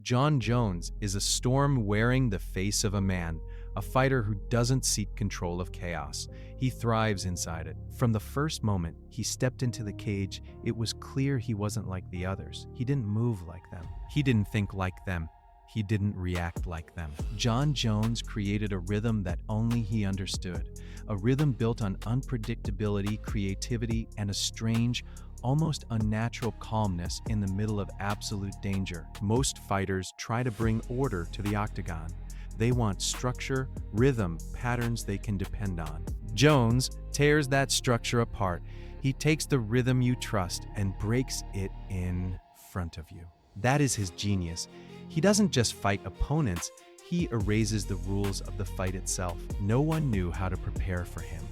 Jon Jones is a storm wearing the face of a man, a fighter who doesn't seek control of chaos. He thrives inside it. From the first moment he stepped into the cage, it was clear he wasn't like the others. He didn't move like them. He didn't think like them. He didn't react like them. Jon Jones created a rhythm that only he understood, a rhythm built on unpredictability, creativity, and a strange, almost unnatural calmness in the middle of absolute danger. Most fighters try to bring order to the octagon. They want structure, rhythm, patterns they can depend on. Jones tears that structure apart. He takes the rhythm you trust and breaks it in front of you. That is his genius. He doesn't just fight opponents, he erases the rules of the fight itself. No one knew how to prepare for him.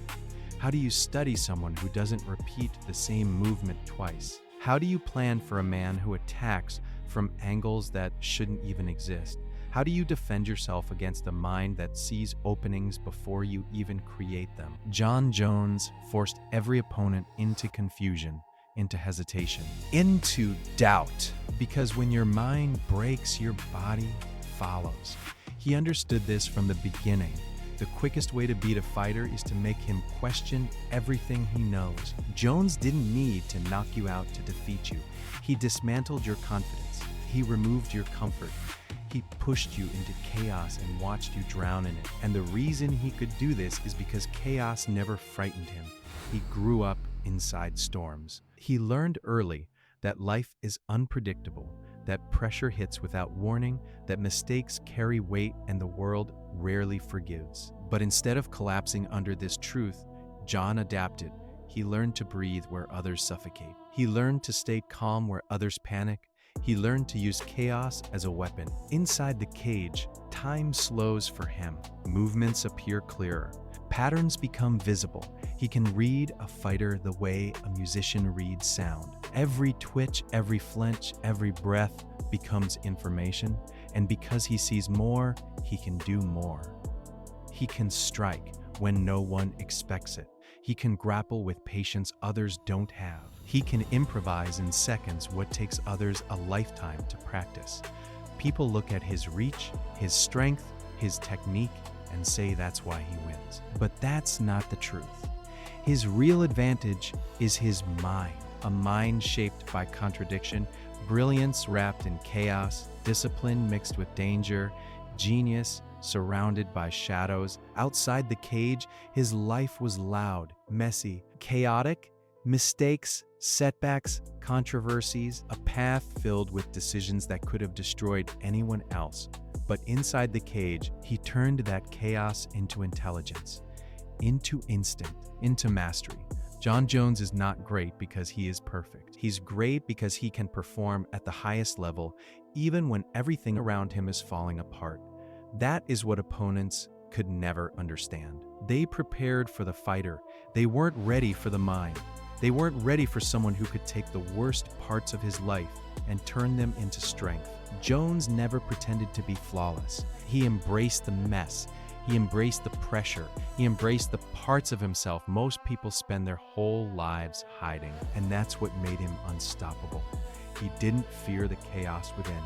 How do you study someone who doesn't repeat the same movement twice? How do you plan for a man who attacks from angles that shouldn't even exist? How do you defend yourself against a mind that sees openings before you even create them? Jon Jones forced every opponent into confusion, into hesitation, into doubt, because when your mind breaks, your body follows. He understood this from the beginning. The quickest way to beat a fighter is to make him question everything he knows. Jones didn't need to knock you out to defeat you. He dismantled your confidence. He removed your comfort. He pushed you into chaos and watched you drown in it. And the reason he could do this is because chaos never frightened him. He grew up inside storms. He learned early that life is unpredictable, that pressure hits without warning, that mistakes carry weight, and the world rarely forgives. But instead of collapsing under this truth, Jon adapted. He learned to breathe where others suffocate. He learned to stay calm where others panic. He learned to use chaos as a weapon. Inside the cage, time slows for him. Movements appear clearer. Patterns become visible. He can read a fighter the way a musician reads sound. Every twitch, every flinch, every breath becomes information, and because he sees more, he can do more. He can strike when no one expects it. He can grapple with patience others don't have. He can improvise in seconds what takes others a lifetime to practice. People look at his reach, his strength, his technique, and say that's why he wins. But that's not the truth. His real advantage is his mind, a mind shaped by contradiction, brilliance wrapped in chaos, discipline mixed with danger, genius surrounded by shadows. Outside the cage, his life was loud, messy, chaotic, mistakes, setbacks, controversies, a path filled with decisions that could have destroyed anyone else. But inside the cage, he turned that chaos into intelligence, into instinct, into mastery. Jon Jones is not great because he is perfect. He's great because he can perform at the highest level, even when everything around him is falling apart. That is what opponents could never understand. They prepared for the fighter. They weren't ready for the mind. They weren't ready for someone who could take the worst parts of his life and turn them into strength. Jones never pretended to be flawless. He embraced the mess. He embraced the pressure. He embraced the parts of himself most people spend their whole lives hiding. And that's what made him unstoppable. He didn't fear the chaos within.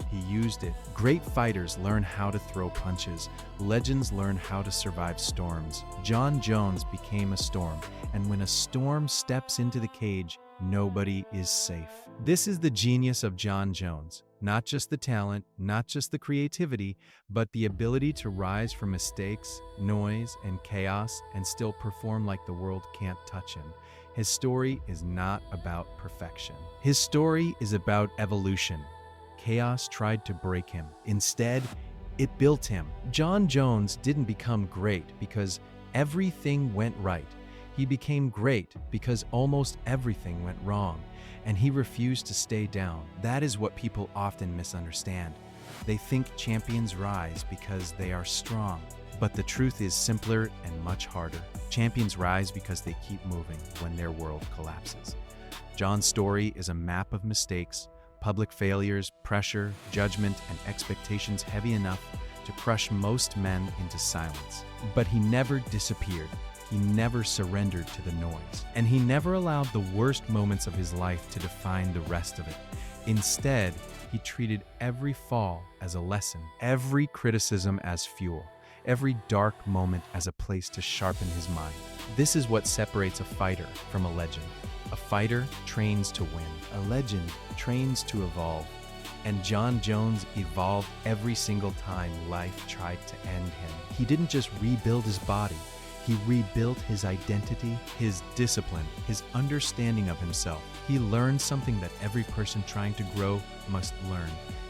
He used it. Great fighters learn how to throw punches. Legends learn how to survive storms. Jon Jones became a storm, and when a storm steps into the cage, nobody is safe. This is the genius of Jon Jones. Not just the talent, not just the creativity, but the ability to rise from mistakes, noise, and chaos and still perform like the world can't touch him. His story is not about perfection. His story is about evolution. Chaos tried to break him. Instead, it built him. Jon Jones didn't become great because everything went right. He became great because almost everything went wrong, and he refused to stay down. That is what people often misunderstand. They think champions rise because they are strong, but the truth is simpler and much harder. Champions rise because they keep moving when their world collapses. Jon's story is a map of mistakes, public failures, pressure, judgment, and expectations heavy enough to crush most men into silence. But he never disappeared. He never surrendered to the noise. And he never allowed the worst moments of his life to define the rest of it. Instead, he treated every fall as a lesson, every criticism as fuel, every dark moment as a place to sharpen his mind. This is what separates a fighter from a legend. A fighter trains to win. A legend trains to evolve. And Jon Jones evolved every single time life tried to end him. He didn't just rebuild his body. He rebuilt his identity, his discipline, his understanding of himself. He learned something that every person trying to grow must learn.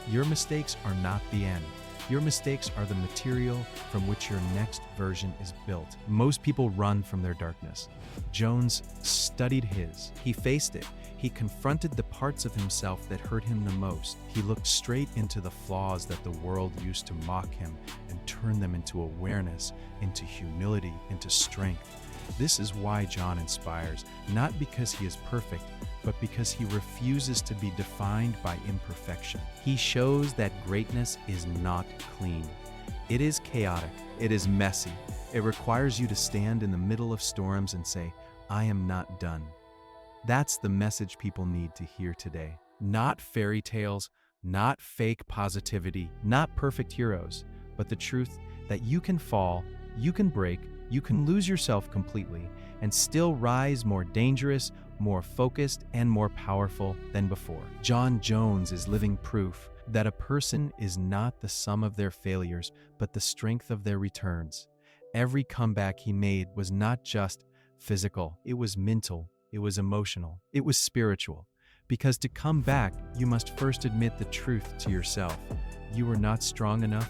Your mistakes are not the end. Your mistakes are the material from which your next version is built. Most people run from their darkness. Jones studied his. He faced it. He confronted the parts of himself that hurt him the most. He looked straight into the flaws that the world used to mock him and turned them into awareness, into humility, into strength. This is why Jon inspires, not because he is perfect, but because he refuses to be defined by imperfection. He shows that greatness is not clean. It is chaotic. It is messy. It requires you to stand in the middle of storms and say, "I am not done." That's the message people need to hear today. Not fairy tales, not fake positivity, not perfect heroes, but the truth that you can fall, you can break, you can lose yourself completely, and still rise more dangerous, more focused, and more powerful than before. Jon Jones is living proof that a person is not the sum of their failures, but the strength of their returns. Every comeback he made was not just physical, it was mental, it was emotional, it was spiritual. Because to come back, you must first admit the truth to yourself. You are not strong enough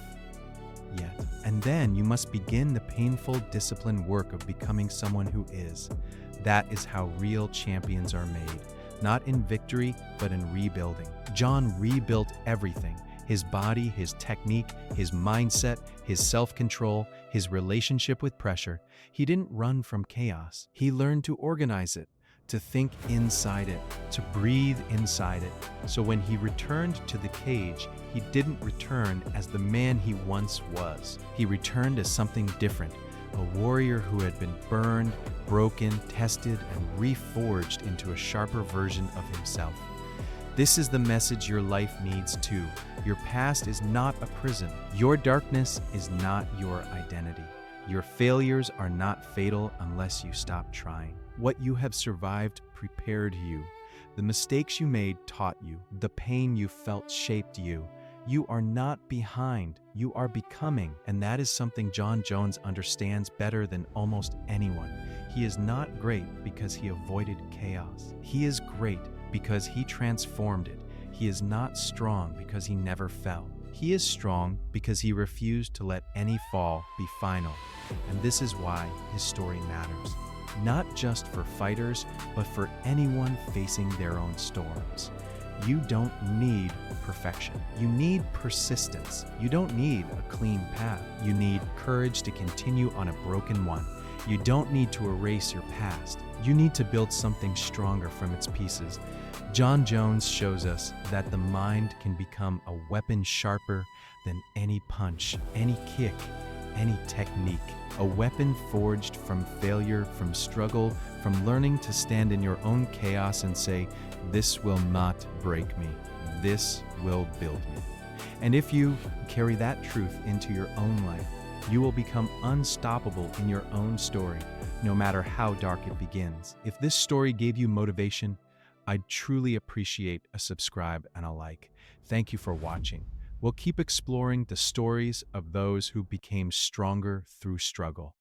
yet. And then you must begin the painful, disciplined work of becoming someone who is. That is how real champions are made, not in victory, but in rebuilding. Jon rebuilt everything: his body, his technique, his mindset, his self-control, his relationship with pressure. He didn't run from chaos. He learned to organize it, to think inside it, to breathe inside it. So when he returned to the cage, he didn't return as the man he once was. He returned as something different, a warrior who had been burned, broken, tested, and reforged into a sharper version of himself. This is the message your life needs too. Your past is not a prison. Your darkness is not your identity. Your failures are not fatal unless you stop trying. What you have survived prepared you. The mistakes you made taught you. The pain you felt shaped you. You are not behind. You are becoming. And that is something Jon Jones understands better than almost anyone. He is not great because he avoided chaos. He is great because he transformed it. He is not strong because he never fell. He is strong because he refused to let any fall be final. And this is why his story matters. Not just for fighters, but for anyone facing their own storms. You don't need perfection. You need persistence. You don't need a clean path. You need courage to continue on a broken one. You don't need to erase your past. You need to build something stronger from its pieces. Jon Jones shows us that the mind can become a weapon sharper than any punch, any kick, any technique. A weapon forged from failure, from struggle, from learning to stand in your own chaos and say, "This will not break me. This will build me." And if you carry that truth into your own life, you will become unstoppable in your own story, no matter how dark it begins. If this story gave you motivation, I'd truly appreciate a subscribe and a like. Thank you for watching. We'll keep exploring the stories of those who became stronger through struggle.